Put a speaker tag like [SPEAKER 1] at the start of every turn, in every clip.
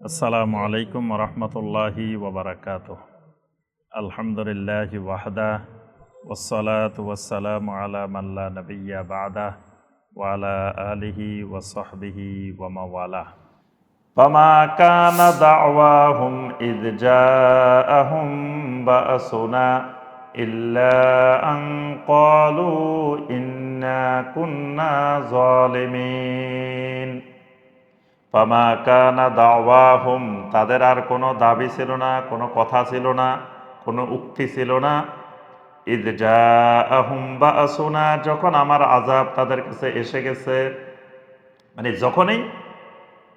[SPEAKER 1] আসসালামু আলাইকুম রহমতুল্লাহি ওবরাকাতুহ। আলহামদুলিল্লাহি ওয়াহদা ওয়াসসালাতু ওয়াসসালামু আলা মান লা নাবিয়্যা বা'দা ওয়া আলা আলিহি ওয়া সাহবিহি ওয়া মাওয়ালা। ফামা কানা দা'ওয়াহুম ইয জাআহুম বা'সুনা ইল্লা আন ক্বালু ইন্না কুন্না যালিমিন। ফামা কানা দাওয়াহুম, তাদের আর কোনো দাবি ছিল না, কোনো কথা ছিল না, কোনো উক্তি ছিল না। ইয জাআহুম বা'সুনা, যখন আমার আযাব তাদের কাছে এসে গেছে, মানে যখনই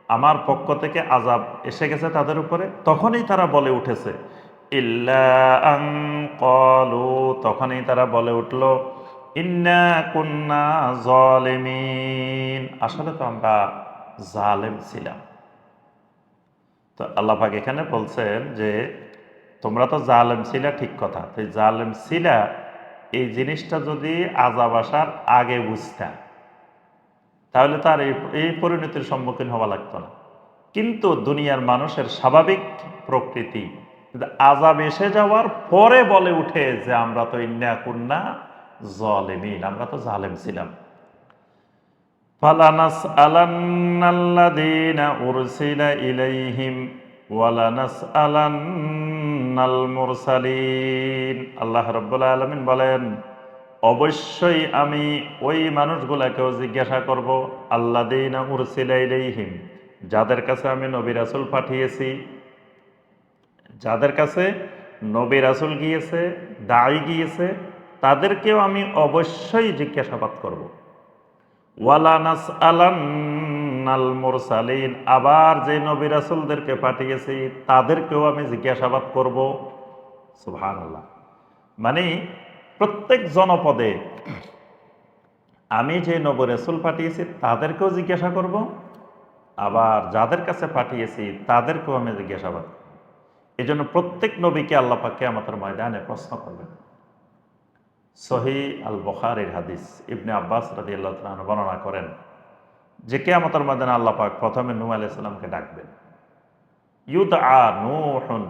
[SPEAKER 1] আমার পক্ষ থেকে আযাব এসে গেছে তাদের উপরে, তখনই তারা বলে উঠেছে ইল্লা আন ক্বালু, তখনই তারা বলে উঠল ইন্না কুন্না যালিমিন, আসলে তো আমরা জালেম ছিলাম। তো আল্লাহ পাক এখানে বলছেন যে তোমরা তো জালেম ছিলা, ঠিক কথা। তো এই জালেম ছিলা, এই জিনিসটা যদি আযাব আসার আগে বুঝতা, তাহলে তার এই পরিণতির সম্মুখীন হওয়া লাগতো না। কিন্তু দুনিয়ার মানুষের স্বাভাবিক প্রকৃতি, আযাব এসে যাওয়ার পরে বলে উঠে যে আমরা তো ইন্না কুন্না যালিমিন, আমরা তো জালেম ছিলাম। ফালানাসআলান্নাল্লাযীনা উরসিলা ইলাইহিম ওয়ালানাসআলান্নাল মুরসালিন। আল্লাহ রাব্বুল আলামিন বলেন, অবশ্যই আমি ওই মানুষগুলাকেও জিজ্ঞাসা করব, আল্লাযীনা উরসিলা ইলাইহিম, যাদের কাছে আমি নবী রাসূল পাঠিয়েছি, যাদের কাছে নবী রাসূল গিয়েছে, দাঈ গিয়েছে, তাদেরকেও আমি অবশ্যই জিজ্ঞাসাবাদ করব। ওয়ালানাসআলান্নাল মুরসালিন, আবার যে নবী রাসূলদেরকে পাঠিয়েছি তাদেরকেও আমি জিজ্ঞাসাবাদ করব। সুবহানাল্লাহ। মানে প্রত্যেক জনপদে আমি যে নবী রাসূল পাঠিয়েছি তাদেরকেও জিজ্ঞাসা করব, আবার যাদের কাছে পাঠিয়েছি তাদেরকেও আমি জিজ্ঞাসাবাদ করব। এই জন্য প্রত্যেক নবীকে আল্লাহ পাক কিয়ামতের ময়দানে প্রশ্ন করবেন। সহিহ আল বুখারীর হাদিস, ইবনে আব্বাস রাদিয়াল্লাহু তাআলা বর্ণনা করেন যে কিয়ামতের ময়দানে আল্লাহ পাক প্রথমে নূহ আলাইহিস সালামকে ডাকবেন। ইউদআ নূহুন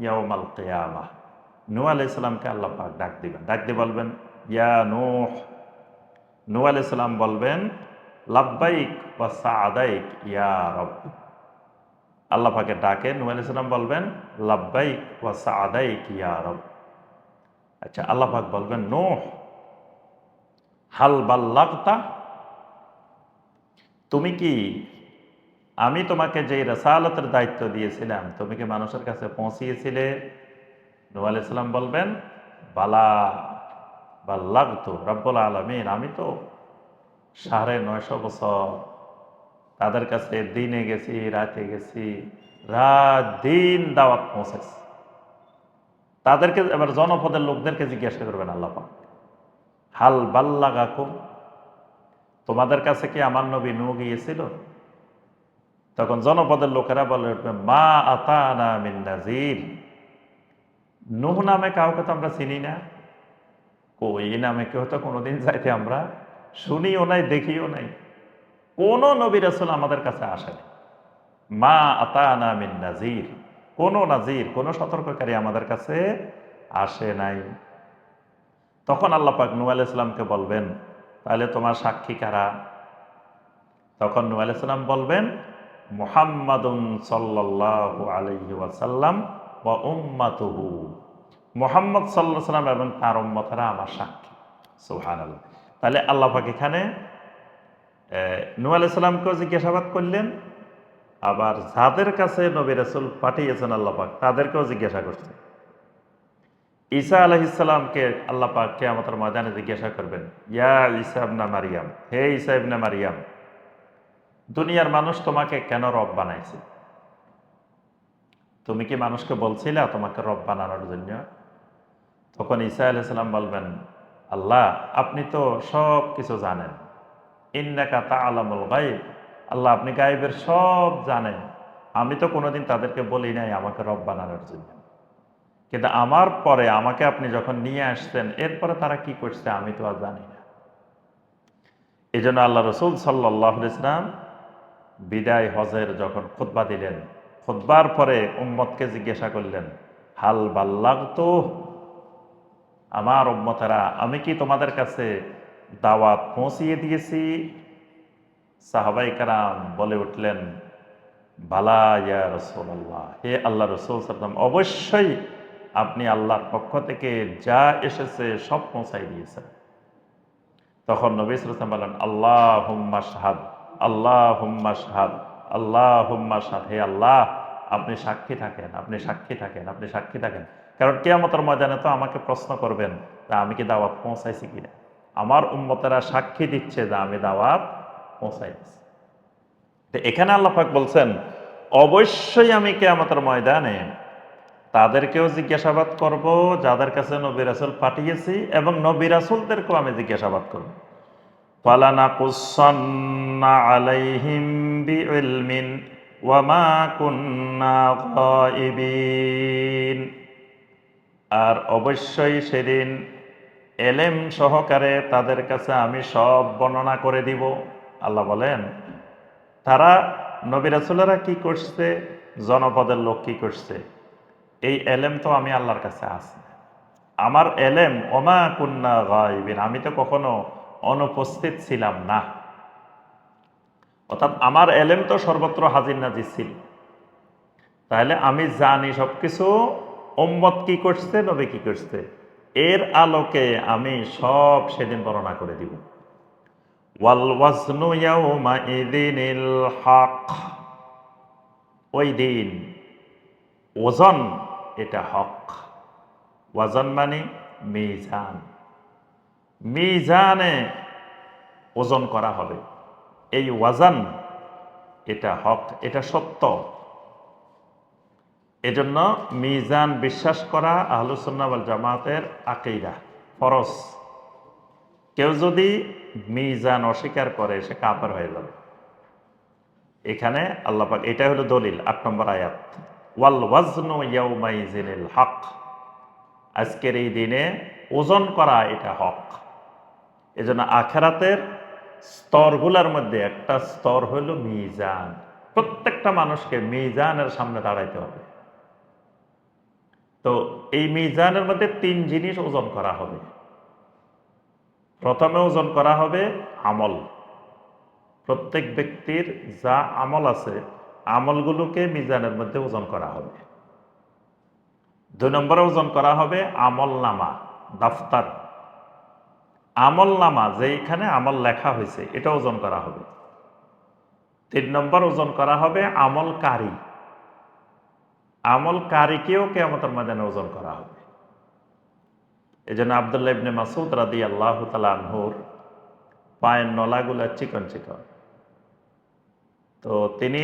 [SPEAKER 1] ইয়াউমাল কিয়ামাহ, নূহ আলাইহিস সালামকে আল্লাহ পাক ডাক দিবেন, ডাক দিয়ে বলবেন ইয়া নূহ। নূহ আলাইহিস সালাম বলবেন লাব্বাইক ওয়া সাআদাইক ইয়া রব। আল্লাহ পাকের ডাকে নূহ আলাইহিস সালাম বলবেন লাব্বাইক ওয়া সাআদাইক ইয়া রব। আচ্ছা, আল্লাহ পাক বলবেন নূহ হাল বাল্লাগতা, তুমি কি, আমি তোমাকে যে রাসালাতের দায়িত্ব দিয়েছিলাম তুমি কি মানুষের কাছে পৌঁছিয়েছিলে? নূহ আলাইহিস সালাম বলবেন বালা বাল্লাগতু রব্বুল আলামিন, আমি তো ৯৫০ বছর তাদের কাছে দিনে গেছি, রাতে গেছি, রাত দিন দাওয়াত পৌঁছেছি। তাদেরকে এবার জনপদের লোকদেরকে জিজ্ঞাসা করবেন আল্লাহ পাক, হাল বাল্লাগাকুম, তোমাদের কাছে কি আমার নবী নূহ গিয়েছিল? তখন জনপদের লোকেরা বলে উঠবে মা আতানা মিন নাযীর, নূহ নামে কাউকে তো আমরা চিনি না। কই, এই নামে কেউ তো কোনোদিন যাইতে আমরা শুনিও নাই, দেখিও নাই। কোন নবী রাসূল আমাদের কাছে আসেনি। মা আতানা মিন নাযীর, কোন নাযীর, কোন সতর্ককারী আমাদের কাছে আসে নাই। তখন আল্লাহ পাক নূহ আলাইহিস সালামকে বলবেন তাহলে তোমার সাক্ষী কারা? তখন নূহ আলাইহিস সালাম বলবেন মুহাম্মাদুন সাল্লাল্লাহু আলাইহি ওয়াসাল্লাম ওয়া উম্মাতুহু, মুহাম্মদ সাল্লাল্লাহু আলাইহি ওয়াসাল্লাম এবং তার উম্মতরা আমার সাক্ষী। সুবহানাল্লাহ। তাহলে আল্লাহ পাক এখানে নূহ আলাইহিস সালামকেও জিজ্ঞাসাবাদ করলেন, আবার যাদের কাছে নবী রাসূল পাঠিয়েছেন আল্লাহ পাক তাদেরকেও জিজ্ঞাসা করছেন। ঈসা আলাইহিস সালামকে আল্লাহ পাক কিয়ামতের ময়দানে জিজ্ঞাসা করবেন ইয়া ঈসা ইবনে মারইয়াম, হে ঈসা ইবনে মারইয়াম, দুনিয়ার মানুষ তোমাকে কেন রব বানাইছে? তুমি কি মানুষকে বলছিলা তোমাকে রব বানানোর জন্য? তখন ঈসা আলাইহিস সালাম বলবেন আল্লাহ আপনি তো সব কিছু জানেন, ইন্নাকা তা'লামুল গায়ব, আল্লাহ আপনি গায়েবের সব জানেন। আমি তো কোনোদিন তাদেরকে বলি নাই আমাকে রব বানানোর জন্য, কিন্তু আমার পরে আমাকে আপনি যখন নিয়ে আসছেন এরপরে তারা কি করছে আমি তো আর জানি না। এই জন্য আল্লাহ রসুল সাল্লাল্লাহু আলাইহি ওয়াসাল্লাম বিদায় হজের যখন খুতবা দিলেন, খুতবার পরে উম্মতকে জিজ্ঞাসা করলেন, হাল বাল্লাগতু, আমার উম্মতেরা আমি কি তোমাদের কাছে দাওয়াত পৌঁছিয়ে দিয়েছি? সাহাবাই কারাম বলে উঠলেন, বালা ইয়া রাসূলুল্লাহ, হে আল্লাহ রাসূল সাল্লাল্লাহু আলাইহি ওয়াসাল্লাম, অবশ্যই আপনি আল্লাহর পক্ষ থেকে যা এসেছে সব পৌঁছাই দিয়েছেন। তখন নবী সাল্লাল্লাহু আলাইহি ওয়াসাল্লাম বলেন, আল্লাহুম্মা শাহাদ, আল্লাহুম্মা শাহাদ, আল্লাহুম্মা শাহাদ, হে আল্লাহ আপনি সাক্ষী থাকেন, আপনি সাক্ষী থাকেন, আপনি সাক্ষী থাকেন। কারণ কিয়ামতের ময়দানে তো আমাকে প্রশ্ন করবেন তা আমি কি দাওয়াত পৌঁছাইছি কিনা। আমার উম্মতেরা সাক্ষী দিচ্ছে যে আমি দাওয়াত পৌঁছাই দিচ্ছি। তো এখানে আল্লাহ পাক বলছেন, অবশ্যই আমি কিয়ামতের ময়দানে তাদেরকেও জিজ্ঞাসাবাদ করব যাদের কাছে নবী রাসূল পাঠিয়েছি, এবং নবী রাসূলদেরকেও আমি জিজ্ঞাসাবাদ করব। ফালানাকুসান্না আলাইহিম বিইলমিন ওয়া মা কুন্না গায়িবিন। আর অবশ্যই সেদিন এলেম সহকারে তাদের কাছে আমি সব বর্ণনা করে দিব। আল্লাহ বলেন, তারা নবী রাসূলেরা কি করছে, জনপদের লোক কি করছে, এই এলেম তো আমি আল্লাহর কাছে আছে। আমার এলেম ওমা কুন্না গায়িবিন, আমি তো কখনো অনুপস্থিত ছিলাম না। অর্থাৎ আমার এলেম তো সর্বত্র হাজির নাজির ছিল। তাহলে আমি জানি সবকিছু, উম্মত কি করছে, নবী কি করছে, এর আলোকে আমি সব সেদিন বর্ণনা করে দিব। ওয়াল ওয়াজনু ইয়াউমাইযিনিল হক, ওই দিন ওজন এটা হক। ওয়াজন মানে মিজান, মিজানে ওজন করা হবে। এই ওয়াজান এটা হক, এটা সত্য। এজন্য মিজান বিশ্বাস করা আহলুস সুন্নাহ ওয়াল জামাতের আকীদা, ফরজ। কেউ যদি মিজান অস্বীকার করে সে কাফের হয়ে যাবে। এখানে আল্লাহ পাক, এটা হলো দলিল ৮ নম্বর আয়াত, ওয়াল ওয়াজনু ইয়াউমাইযিনিল হক, আজকের এই দিনে ওজন করা এটা হক। এজন্য আখিরাতের স্তরগুলোর মধ্যে একটা স্তর হলো মিজান। প্রত্যেকটা মানুষকে মিজানের সামনে দাঁড়াইতে হবে। তো এই মিজানের মধ্যে ৩ জিনিস ওজন করা হবে। প্রথমে ওজন করা হবে আমল। প্রত্যেক ব্যক্তির যা আমল আছে আমলগুলোকে মিজানের মধ্যে ওজন করা হবে। ২ নম্বরে ওজন করা হবে আমল নামা, দাফতার। আমল নামা যেখানে আমল লেখা হয়েছে এটা ওজন করা হবে। ৩ নম্বর ওজন করা হবে আমলকারী, আমলকারীকেও কিয়ামতের ময়দানে ওজন করা হবে। এই জন্য আব্দুল্লাহ ইবনে মাসউদ রাদিয়াল্লাহু তাআলা আনহুর পায়ের নলাগুলো চিকন চিকন। তো তিনি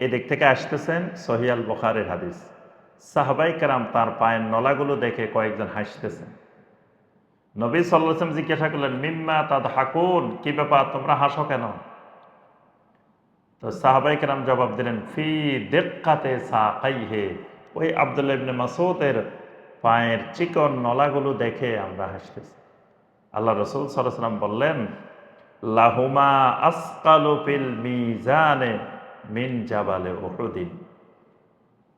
[SPEAKER 1] এদিক থেকে আসতেছেন, সহিহ আল বুখারীর হাদিস। সাহাবাই কেরাম তার পায়ের নলাগুলো দেখে কয়েকজন হাসতেছেন। নবী সাল্লাল্লাহু আলাইহি ওয়াসাল্লাম জিজ্ঞাসা করলেন, মিম্মা তাদহাকুন, কি ব্যাপার তোমরা হাসো কেন? তো সাহাবাই কেরাম জবাব দিলেন, ফি দিক্কাতে সাকাইহি, ওই আব্দুল্লাহ ইবনে মাসউদের পায়ের চিকন নলাগুলো দেখে আমরা হাসতেছি। আল্লাহ রাসূল সাল্লাল্লাহু আলাইহি ওয়াসাল্লাম বললেন, লাহুমা আসকালু ফিল মিজানে মিন জাবালে উহুদিন।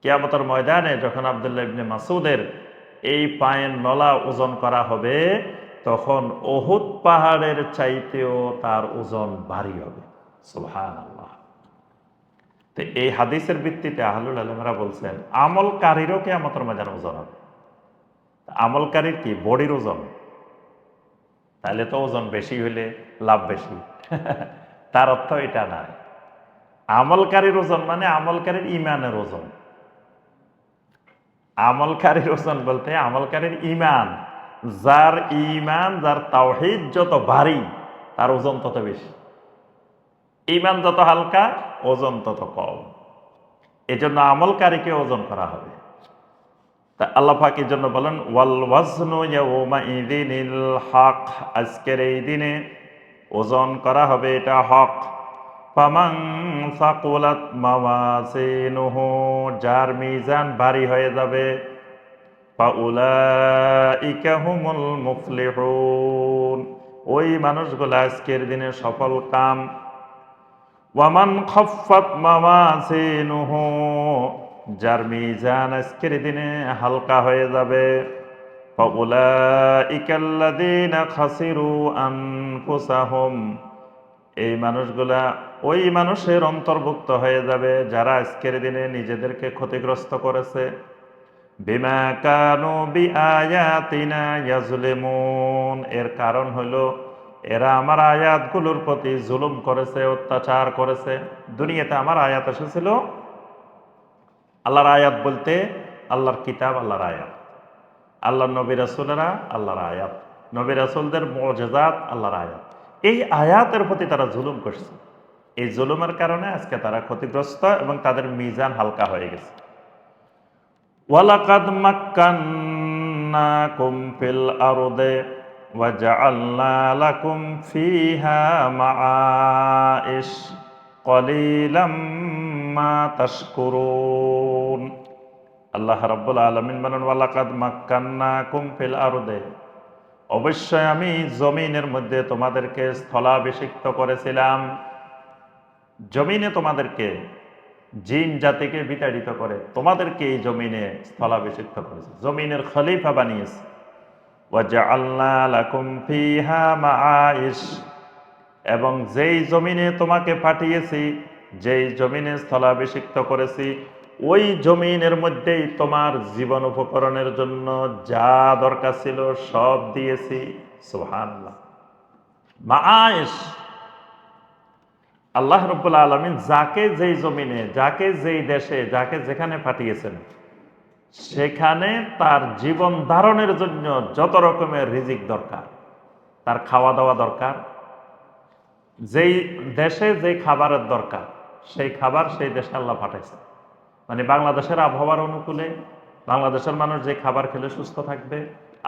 [SPEAKER 1] কিয়ামতের ময়দানে যখন আব্দুল্লাহ ইবনে মাসউদের এই পায়ের নলা ওজন করা হবে, তখন উহুদ পাহাড়ের চাইতেও তার ওজন ভারী হবে। সুবহানাল্লাহ। তো এই হাদিসের ভিত্তিতে আহলুল ইলমরা বলছেন আমলকারীরও কিয়ামতের ময়দানে ওজন হবে। আমলকারীর কি বডির ওজন, তাহলে তো ওজন বেশি হইলে লাভ বেশি তার অর্থ এটা না। আমলকারীর ওজন মানে আমলকারীর ইমানের ওজন। আমলকারীর ওজন বলতে আমলকারীর ইমান, যার ইমান, যার তাওহীদ যত ভারী তার ওজন তত বেশি। ইমান যত হালকা ওজন তত কম। এজন্য আমলকারীকে ওজন করা হবে। তা আল্লাহ পাক এর জন্য বলেন, ওয়াল ওয়াজনু ইয়াউমাইযিনিল হক, আজকের এই দিনে ওজন করা হবে এটা হক। ফামান সাকুলাত মাওয়াজিনুহু, যার মিজান ভারী হয়ে যাবে, ফাউলাইকা হুমুল মুফলিহুন, ওই মানুষগুলো আজকের দিনে সফল কাম। ওয়ামান খাফফাত মাওয়াজিনুহু, যার মিজান আজকের দিনে হালকা হয়ে যাবে, ফাউলাইকাল্লাযীনা খাসিরু আনফুসাহুম, এই মানুষগুলা ওই মানুষের অন্তর্ভুক্ত হয়ে যাবে যারা আজকের দিনে নিজেদেরকে ক্ষতিগ্রস্ত করেছে। বিমা কানু বিআয়াতিনা ইয়াজলিমুন, এর কারণ হলো এরা আমার আয়াতগুলোর প্রতি জুলুম করেছে, অত্যাচার করেছে। দুনিয়াতে আমার আয়াত এসেছিল, আল্লাহর আয়াত বলতে আল্লাহর কিতাব, আল্লাহর আয়াত, আল্লাহর নবী রাসূলেরা আল্লাহর আয়াত, নবী রাসূলদের মুজিজাত আল্লাহর আয়াত। এই আয়াতের প্রতি তারা জুলুম করছে। এই জুলুমের কারণে আজকে তারা ক্ষতিগ্রস্ত এবং তাদের মিজান হালকা হয়ে গেছে। ওয়ালাকাদ মাক্কান্নাকুম ফিল আরদে ওয়া জাআলনা লাকুম ফিহা মাআইশ কলিলাম মা তাশকুরুন। আল্লাহ রাব্বুল আলামিন বলেন, ওয়ালাকাদ মাক্কান্নাকুম ফিল আরদে, অবশ্যই আমি জমিনের মধ্যে তোমাদেরকে স্থলাভিষিক্ত করেছিলাম। জমিনে তোমাদেরকে, জিন জাতিকে বিতাড়িত করে তোমাদেরকে এই জমিনে স্থলাভিষিক্ত করেছে, জমিনের খলিফা বানিয়েছে। ওয়াজআলনা লাকুম ফিহা মাআইশ, এবং যেই জমিনে তোমাকে পাঠিয়েছি, যেই জমিনে স্থলাভিষিক্ত করেছি, ওই জমিনের মধ্যেই তোমার জীবন উপকরণের জন্য যা দরকার ছিল সব দিয়েছি। সুবহানাল্লাহ। মাআইশ, আল্লাহ রাব্বুল আলামিন যাকে যেই জমিনে, যাকে যেই দেশে, যাকে যেখানে পাঠিয়েছেন, সেখানে তার জীবন ধারণের জন্য যত রকমের রিজিক দরকার, তার খাওয়া দাওয়া দরকার, যেই দেশে যেই খাবারের দরকার সেই খাবার সেই দেশে আল্লাহ পাঠাইছে। মানে বাংলাদেশের আবহাওয়ার অনুকূলে বাংলাদেশের মানুষ যে খাবার খেলে সুস্থ থাকবে,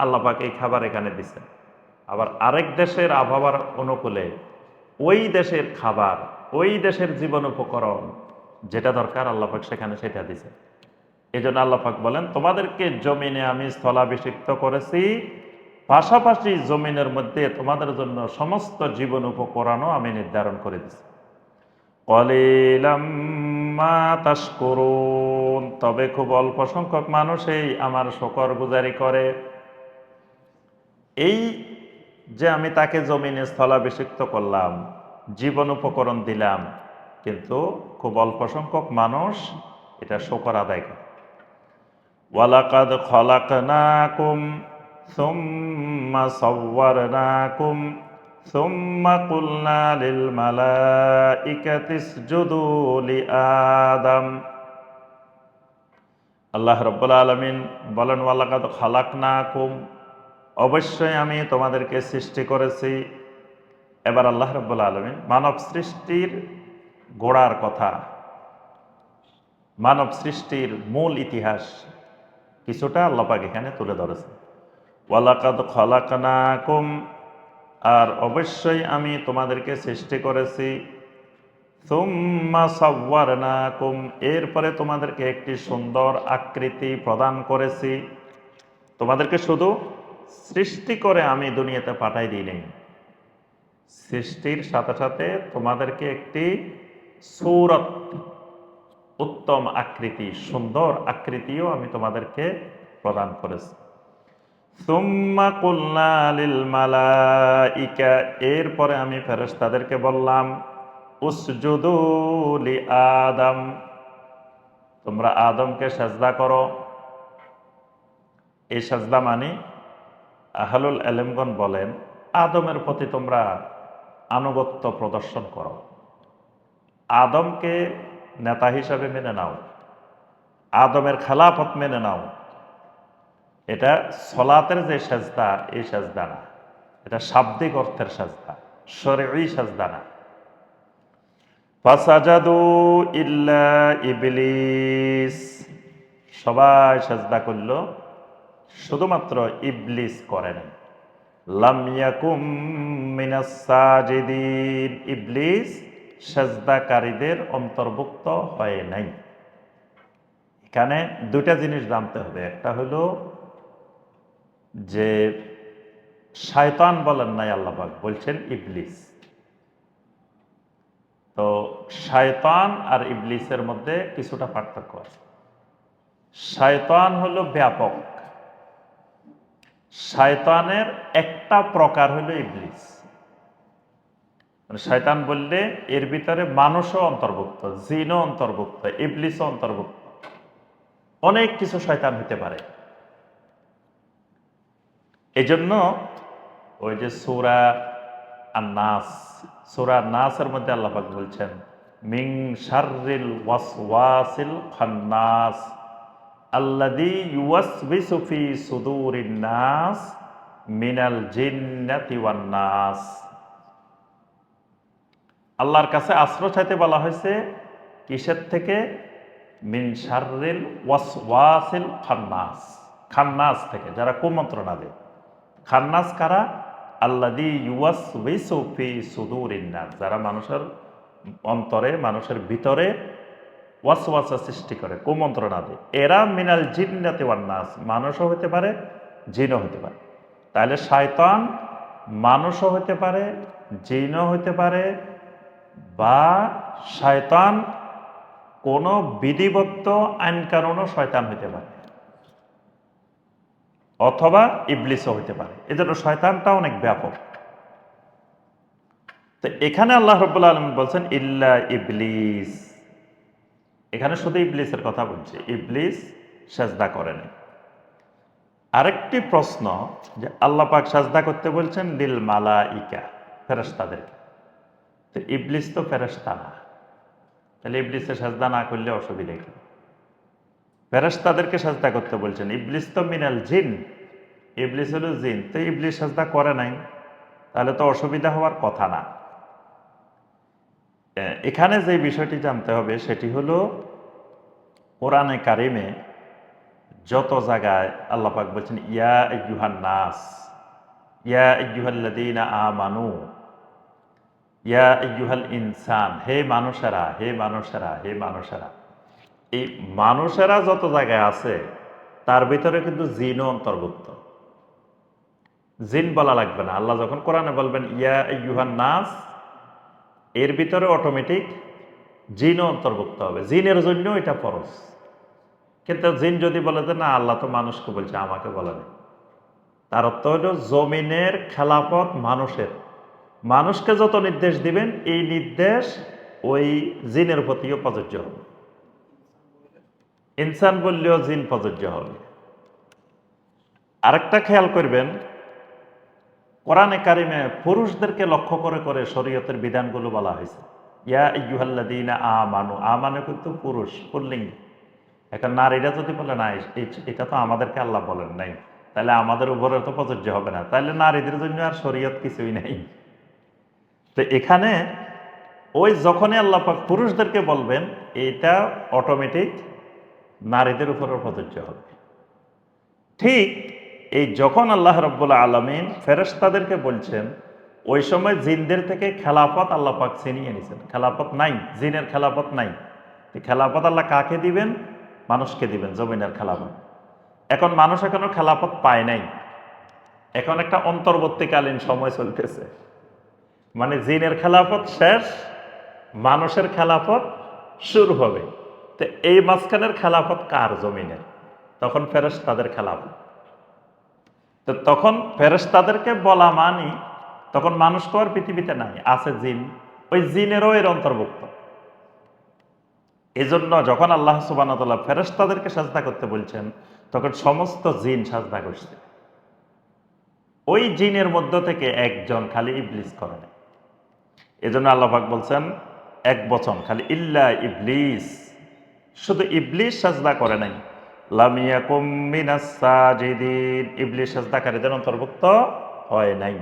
[SPEAKER 1] আল্লাহ পাক এই খাবার এখানে দিছে। আবার আরেক দেশের আবহাওয়ার অনুকূলে ওই দেশের খাবার, ওই দেশের জীবন উপকরণ যেটা দরকার আল্লাহ পাক সেখানে সেটা দিছে। এই জন্য আল্লাহ পাক বলেন, তোমাদেরকে জমিনে আমি স্থলাভিষিক্ত করেছি, পাশাপাশি জমিনের মধ্যে তোমাদের জন্য সমস্ত জীবন উপকরণও আমি নির্ধারণ করে দিছি। কলিলাম মা তাশকুরুন, তবে খুব অল্প সংখ্যক মানুষই আমার শুকর গুজারি করে। এই যে আমি তাকে জমিনে স্থলাভিষিক্ত করলাম, জীবন উপকরণ দিলাম, কিন্তু খুব অল্প সংখ্যক মানুষ এটা শুকর আদায় করে। ওয়ালাকাদ খলাকনাকুম সুম্মা সাওয়ারনাকুম সুম্মা কুলনা লিল মালাইকাতি ইসজুদু লিআদম। আল্লাহ রাব্বুল আলামিন বলেন, ওয়ালাকাদ খলাকনাকুম, অবশ্যই আমি তোমাদেরকে সৃষ্টি করেছি। এবার আল্লাহ রাব্বুল আলামিন মানব সৃষ্টির গোড়ার কথা, মানব সৃষ্টির মূল ইতিহাস কিছুটা আল্লাহ পাক এখানে তুলে ধরেছে। ওয়ালাকাদ খলাকনাকুম, আর অবশ্যই আমি তোমাদেরকে সৃষ্টি করেছি। সুম্মা সাওয়ারনাকুম, এরপরে তোমাদেরকে একটি সুন্দর আকৃতি প্রদান করেছি। তোমাদেরকে শুধু সৃষ্টি করে আমি দুনিয়াতে পাঠাই দিই নাই, সৃষ্টির সাথে সাথে তোমাদেরকে একটি সূরত, উত্তম আকৃতি, সুন্দর আকৃতিও আমি তোমাদেরকে প্রদান করেছি। সুম্মা কুলনা লিল মালাইকা, এরপরে আমি ফেরেশতাদেরকে বললাম, উসজুদু লি আদম, তোমরা আদমকে সাজদা করো। এই সাজদা মানে আহলুল ইলমগণ বলেন, আদমের প্রতি তোমরা আনুগত্য প্রদর্শন করো, আদমকে নেতা হিসাবে মেনে নাও, আদমের খেলাফত মেনে নাও। এটা সলাতের যে সাজদা, এই সাজদা না, এটা শাব্দিক অর্থের সাজদা, শরঈ সাজদা না। ফাসাজাদু ইল্লা ইবলিস, সবাই সাজদা করল, শুধুমাত্র ইবলিস করে নাই। লাম ইয়াকুম মিনাস সাজিদিন, ইবলিস সাজদাকারীদের অন্তর্ভুক্ত হয় নাই। এখানে দুইটা জিনিস জানতে হবে। একটা হলো যে শয়তান বলেন নাই, আল্লাহ পাক বলছেন ইবলিস। তো শয়তান আর ইবলিসের মধ্যে কিছুটা পার্থক্য আছে। শয়তান হলো ব্যাপক, শয়তানের একটা প্রকার হলো ইবলিস। মানে শয়তান বললে এর ভিতরে মানুষও অন্তর্ভুক্ত, জিনও অন্তর্ভুক্ত, ইবলিসও অন্তর্ভুক্ত, অনেক কিছু শয়তান হতে পারে। এই জন্য ওই যে সূরা আন-নাস, সূরা নাসের মধ্যে আল্লাহ পাক বলছেন মিন শাররিল ওয়াসওয়াসিল খান্নাস আল্লাযী ইউওয়াসবিসু ফি সুদুরিন নাস মিনাল জিন্নাতি ওয়ান নাস। আল্লাহর কাছে আশ্রয় চাইতে বলা হয়েছে কিসের থেকে? মিন শাররিল ওয়াসওয়াসিল খান্নাস, খান্নাস থেকে, যারা কুমন্ত্রণা দেয়। খান্নাস কারা? আল্লাযী ইউওয়াসবিসু ফি সুদুরিন নাস, যারা মানুষের অন্তরে, মানুষের ভিতরে ওয়াসওয়াসা সৃষ্টি করে, কুমন্ত্রণা দেয়। এরা মিনাল জিন্নাতি ওয়ান নাস, মানুষও হতে পারে, জিনও হতে পারে। তাহলে শয়তান মানুষও হতে পারে, জিনও হতে পারে, বা শয়তান কোন বিধিবদ্ধ আইন কানুনও শয়তান হতে পারে, অথবা ইবলিসও হতে পারে। এজন্য শয়তানটা অনেক ব্যাপক। তো এখানে আল্লাহ রাব্বুল আলামিন বলছেন ইল্লা ইবলিস, এখানে শুধু ইবলিসের কথা বলছে, ইবলিস সাজদা করেনি। আরেকটি প্রশ্ন যে আল্লাহ পাক সাজদা করতে বলছেন লিল মালাইকা, ফেরেশতাদেরকে। তো ইবলিস তো ফেরেশতা না, তাহলে ইবলিসের সাজদা না করলে অসুবিধা কি? ফেরেশতাদেরকে সাজদা করতে বলছেন, ইবলিস তো মিনাল জিন, ইবলিস হলো জিন, তো ইবলিস সাজদা করে নাই, তাহলে তো অসুবিধা হওয়ার কথা না। এখানে যে বিষয়টি জানতে হবে সেটি হলো কোরআনে কারিমে যত জায়গায় আল্লাহ পাক বলছেন ইয়া আইয়ুহান নাস, ইয়া আইয়ুহাল্লাযীনা আমানু, ইয়া আইয়ুহাল ইনসান, হে মানুষেরা, হে মানুষেরা, হে মানুষেরা। এই মানুষেরা যত জায়গায় আছে তার ভিতরে কিন্তু জিনও অন্তর্ভুক্ত। জিন বলা লাগবে না, আল্লাহ যখন কোরআনে বলবেন ইয়া আইয়ুহান নাস, এর ভিতরে অটোমেটিক জিনও অন্তর্ভুক্ত হবে, জিনের জন্য এটা ফরজ। কিন্তু জিন যদি বলে যে না আল্লাহ তো মানুষকে বলছে, আমাকে বলে নেই, তার অর্থ হলো জমিনের খেলাফত মানুষের, মানুষকে যত নির্দেশ দিবেন এই নির্দেশ ওই জিনের প্রতিও প্রযোজ্য হবে। ইনসান বললেও জিন প্রযোজ্য হবে। আরেকটা খেয়াল করবেন, কোরআনে কারিমে পুরুষদেরকে লক্ষ্য করে করে শরীয়তের বিধানগুলো বলা হয়েছে। ইয়া আইয়ুহাল্লাযীনা আমানু, আমানু কিন্তু পুরুষ, পুল্লিঙ্গ। এখন নারীরা যদি বলে না এটা তো আমাদেরকে আল্লাহ বলেন নাই, তাহলে আমাদের উপরে তো প্রযোজ্য হবে না, তাহলে নারীদের জন্য আর শরীয়ত কিছুই নেই। তো এখানে ওই যখনই আল্লাহ পাক পুরুষদেরকে বলবেন এটা অটোমেটিক নারীদের উপরও প্রযোজ্য হবে। ঠিক এই যখন আল্লাহ রাব্বুল আলামিন ফেরেশতাদেরকে বলছেন, ওই সময় জিনদের থেকে খেলাফত আল্লাহ পাক ছিনিয়ে নিয়েছেন। খেলাফত নাই, জিনের খেলাফত নাই। খেলাফত আল্লাহ কাকে দিবেন? মানুষকে দিবেন, জমিনের খেলাফত। এখন মানুষ এখনো খেলাফত পায় নাই, এখন একটা অন্তর্বর্তীকালীন সময় চলতেছে, মানে জিনের খেলাফত শেষ, মানুষের খেলাফত শুরু হবে। তো এই মাঝখানের খেলাফত কার? জমিনের। তখন ফেরেশতাদের খেলাফত। তো তখন ফেরেশতাদেরকে বলা মানি তখন মানুষ তো আর পৃথিবীতে নাই, আছে জিন, ওই জিনেরও এর অন্তর্ভুক্ত। এজন্য যখন আল্লাহ সুবহানাহু ওয়া তাআলা ফেরেশতাদেরকে সাজদা করতে বলছেন তখন সমস্ত জিন সাজদা করছে। ওই জিনের মধ্য থেকে একজন খালি ইবলিস করে না। এজন্য আল্লাহ পাক বলছেন এক বচন, খালি ইল্লা ইবলিস, শুধু ইবলিস সাজদা করে নাই। লাম ইয়াকুম মিনাস সাজিদিন, ইবলিস সাজদাকারীদের অন্তর্ভুক্ত হয় নাই।